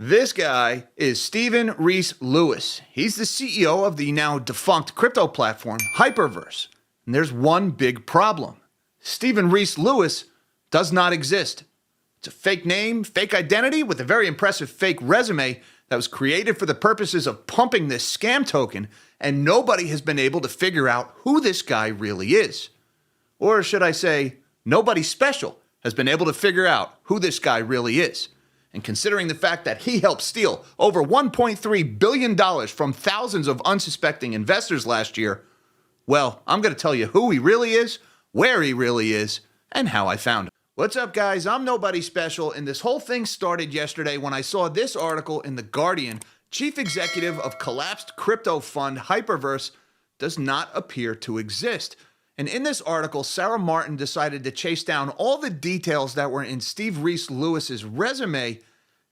This guy is Steven Reece Lewis. He's the CEO of the now defunct crypto platform HyperVerse. And there's one big problem. Steven Reece Lewis does not exist. It's a fake name, fake identity with a very impressive fake resume that was created for the purposes of pumping this scam token, and nobody has been able to figure out who this guy really is. Or should I say, nobody special has been able to figure out who this guy really is. And considering the fact that he helped steal over $1.3 billion from thousands of unsuspecting investors last year, well, I'm going to tell you who he really is, where he really is, and how I found him. What's up, guys? I'm nobody special, and this whole thing started yesterday when I saw this article in The Guardian. Chief executive of collapsed crypto fund HyperVerse does not appear to exist. And in this article, Sarah Martin decided to chase down all the details that were in Steve Reece Lewis's resume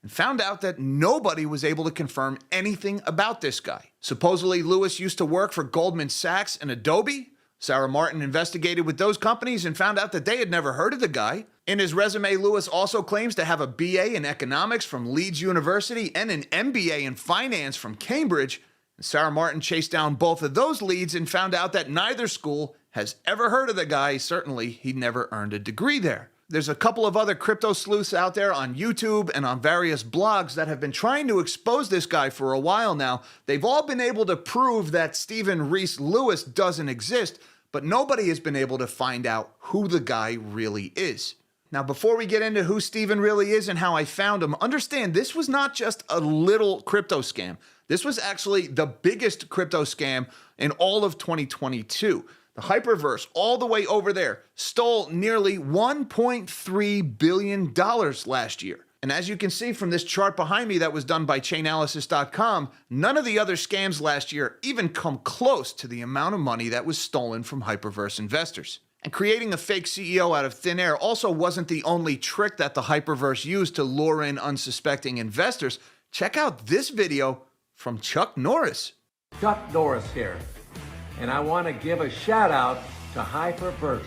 and found out that nobody was able to confirm anything about this guy. Supposedly, Lewis used to work for Goldman Sachs and Adobe. Sarah Martin investigated with those companies and found out that they had never heard of the guy. In his resume, Lewis also claims to have a BA in economics from Leeds University and an MBA in finance from Cambridge. And Sarah Martin chased down both of those leads and found out that neither school has ever heard of the guy. Certainly, he never earned a degree there. There's a couple of other crypto sleuths out there on YouTube and on various blogs that have been trying to expose this guy for a while now. They've all been able to prove that Steven Reece Lewis doesn't exist, but nobody has been able to find out who the guy really is. Now, before we get into who Steven really is and how I found him, understand this was not just a little crypto scam. This was actually the biggest crypto scam in all of 2022. The HyperVerse, all the way over there, stole nearly $1.3 billion last year. And as you can see from this chart behind me that was done by Chainalysis.com, none of the other scams last year even come close to the amount of money that was stolen from HyperVerse investors. And creating a fake CEO out of thin air also wasn't the only trick that the HyperVerse used to lure in unsuspecting investors. Check out this video from Chuck Norris. Chuck Norris here, and I want to give a shout out to HyperVerse.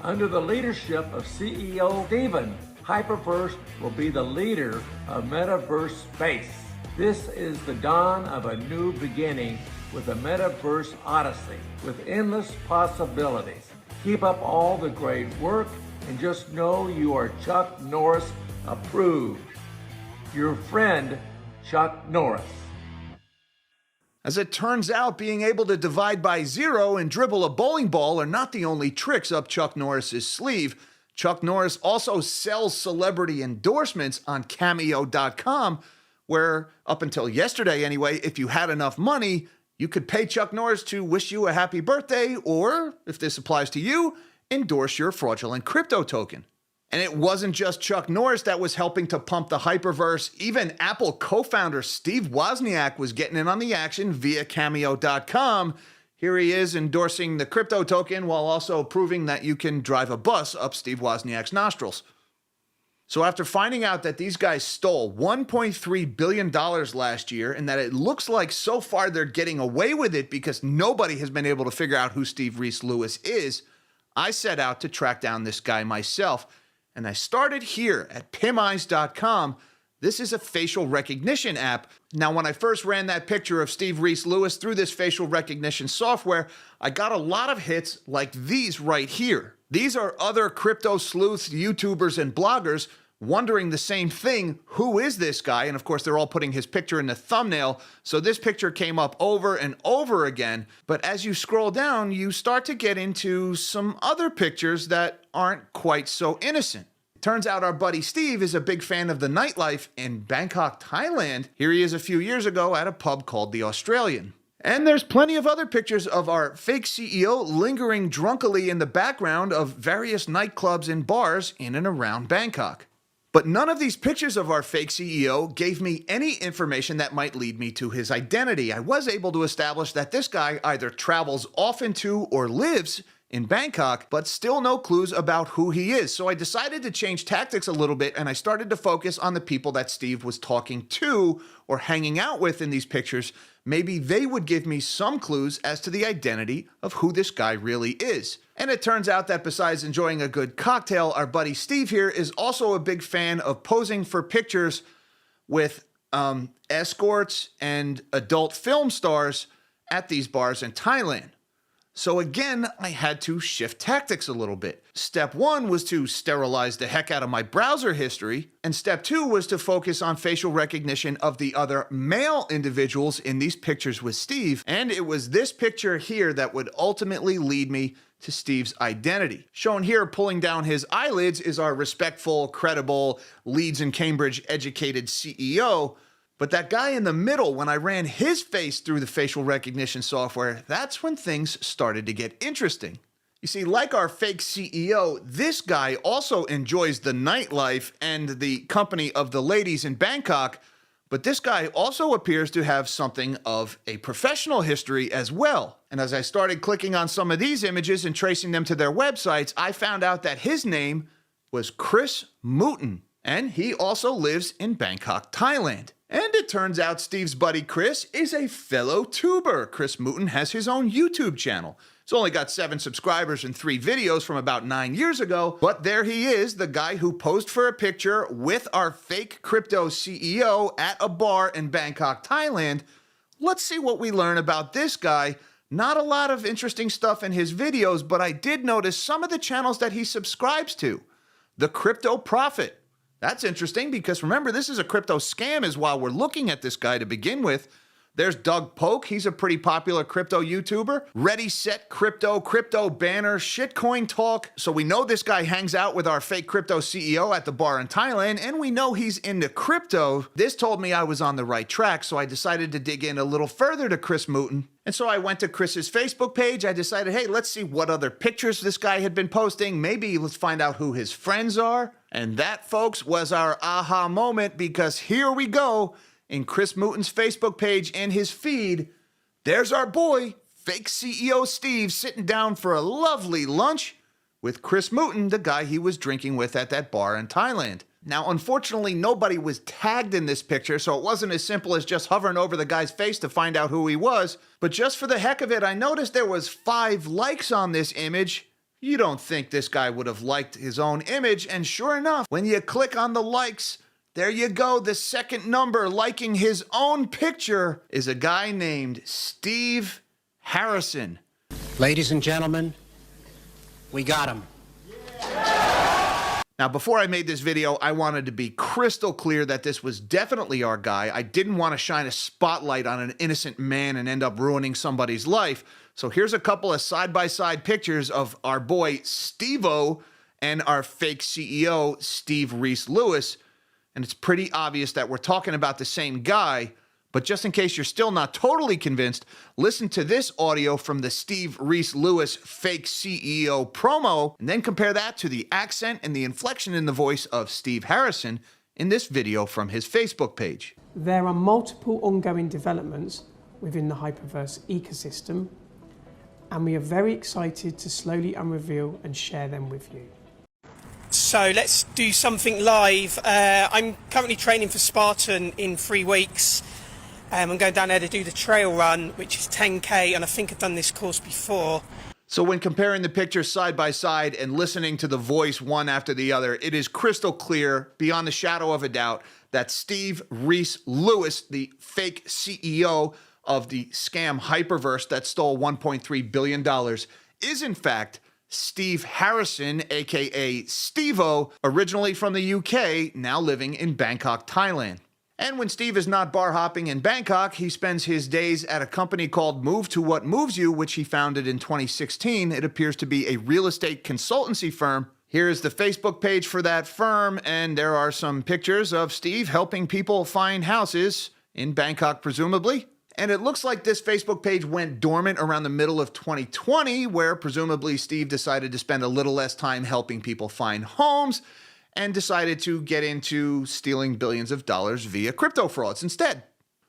Under the leadership of CEO Steven, HyperVerse will be the leader of metaverse space. This is the dawn of a new beginning with a metaverse odyssey with endless possibilities. Keep up all the great work and just know you are Chuck Norris approved. Your friend, Chuck Norris. As it turns out, being able to divide by zero and dribble a bowling ball are not the only tricks up Chuck Norris's sleeve. Chuck Norris also sells celebrity endorsements on Cameo.com, where, up until yesterday anyway, if you had enough money, you could pay Chuck Norris to wish you a happy birthday, or, if this applies to you, endorse your fraudulent crypto token. And it wasn't just Chuck Norris that was helping to pump the HyperVerse. Even Apple co-founder Steve Wozniak was getting in on the action via Cameo.com. Here he is endorsing the crypto token while also proving that you can drive a bus up Steve Wozniak's nostrils. So after finding out that these guys stole $1.3 billion last year and that it looks like so far they're getting away with it because nobody has been able to figure out who Steve Reece Lewis is, I set out to track down this guy myself. And I started here at PimEyes.com. This is a facial recognition app. Now, when I first ran that picture of Steve Reece Lewis through this facial recognition software, I got a lot of hits like these right here. These are other crypto sleuths, YouTubers, and bloggers wondering the same thing. Who is this guy? And of course, they're all putting his picture in the thumbnail. So this picture came up over and over again. But as you scroll down, you start to get into some other pictures that aren't quite so innocent. Turns out our buddy Steve is a big fan of the nightlife in Bangkok, Thailand. Here he is a few years ago at a pub called the Australian. And there's plenty of other pictures of our fake CEO lingering drunkily in the background of various nightclubs and bars in and around Bangkok. But none of these pictures of our fake CEO gave me any information that might lead me to his identity. I was able to establish that this guy either travels often to or lives in Bangkok, but still no clues about who he is. So I decided to change tactics a little bit, and I started to focus on the people that Steve was talking to or hanging out with in these pictures. Maybe they would give me some clues as to the identity of who this guy really is. And it turns out that besides enjoying a good cocktail, our buddy Steve here is also a big fan of posing for pictures with escorts and adult film stars at these bars in Thailand. So again, I had to shift tactics a little bit. Step one was to sterilize the heck out of my browser history, and step two was to focus on facial recognition of the other male individuals in these pictures with Steve, and it was this picture here that would ultimately lead me to Steve's identity. Shown here pulling down his eyelids is our respectful, credible, Leeds and Cambridge educated CEO. But that guy in the middle, when I ran his face through the facial recognition software, that's when things started to get interesting. You see, like our fake CEO, this guy also enjoys the nightlife and the company of the ladies in Bangkok, but this guy also appears to have something of a professional history as well. And as I started clicking on some of these images and tracing them to their websites, I found out that his name was Chris Mouton, and he also lives in Bangkok, Thailand. And it turns out Steve's buddy Chris is a fellow tuber. Chris Mouton has his own YouTube channel. He's only got 7 subscribers and 3 videos from about 9 years ago, but there he is, the guy who posed for a picture with our fake crypto CEO at a bar in Bangkok, Thailand. Let's see what we learn about this guy. Not a lot of interesting stuff in his videos, but I did notice some of the channels that he subscribes to. The Crypto Prophet. That's interesting because remember, this is a crypto scam is why we're looking at this guy to begin with. There's Doug Polk. He's a pretty popular crypto YouTuber. Ready, Set, Crypto, Crypto Banner, Shitcoin Talk. So we know this guy hangs out with our fake crypto CEO at the bar in Thailand, and we know he's into crypto. This told me I was on the right track, so I decided to dig in a little further to Chris Mouton. And so I went to Chris's Facebook page. I decided, hey, let's see what other pictures this guy had been posting. Maybe let's find out who his friends are. And that, folks, was our aha moment, because here we go. In Chris Mouton's Facebook page and his feed, there's our boy, fake CEO Steve, sitting down for a lovely lunch with Chris Mouton, the guy he was drinking with at that bar in Thailand. Now, unfortunately, nobody was tagged in this picture, so it wasn't as simple as just hovering over the guy's face to find out who he was. But just for the heck of it, I noticed there was 5 likes on this image. You don't think this guy would have liked his own image, and sure enough, when you click on the likes, there you go, the second number liking his own picture is a guy named Steve Harrison. Ladies and gentlemen, we got him. Now, before I made this video, I wanted to be crystal clear that this was definitely our guy. I didn't want to shine a spotlight on an innocent man and end up ruining somebody's life. So here's a couple of side-by-side pictures of our boy Steve-O and our fake CEO, Steve Reece Lewis. And it's pretty obvious that we're talking about the same guy, but just in case you're still not totally convinced, listen to this audio from the Steve Reece Lewis fake CEO promo, and then compare that to the accent and the inflection in the voice of Steve Harrison in this video from his Facebook page. There are multiple ongoing developments within the HyperVerse ecosystem, and we are very excited to slowly unreveal and share them with you. So let's do something live. I'm currently training for Spartan in 3 weeks. I'm going down there to do the trail run, which is 10K, and I think I've done this course before. So when comparing the pictures side by side and listening to the voice one after the other, it is crystal clear, beyond the shadow of a doubt, that Steve Reece Lewis, the fake CEO of the scam HyperVerse that stole $1.3 billion, is in fact Steve Harrison, aka Steve-O, originally from the UK, now living in Bangkok, Thailand. And when Steve is not bar hopping in Bangkok, he spends his days at a company called Move to What Moves You, which he founded in 2016. It appears to be a real estate consultancy firm. Here's the Facebook page for that firm, and there are some pictures of Steve helping people find houses in Bangkok, presumably. And it looks like this Facebook page went dormant around the middle of 2020, where presumably Steve decided to spend a little less time helping people find homes and decided to get into stealing billions of dollars via crypto frauds instead.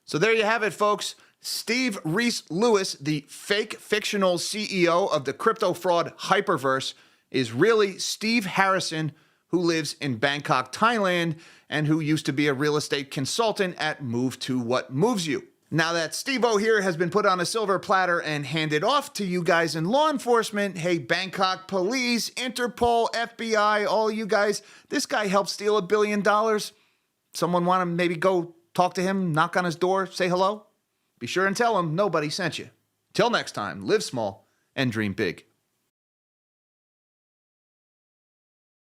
So there you have it, folks. Steve Reece Lewis, the fake fictional CEO of the crypto fraud HyperVerse, is really Steve Harrison, who lives in Bangkok, Thailand, and who used to be a real estate consultant at Move to What Moves You. Now that Steve-O here has been put on a silver platter and handed off to you guys in law enforcement, hey, Bangkok police, Interpol, FBI, all you guys, this guy helped steal $1 billion. Someone want to maybe go talk to him, knock on his door, say hello? Be sure and tell him nobody sent you. Till next time, live small and dream big.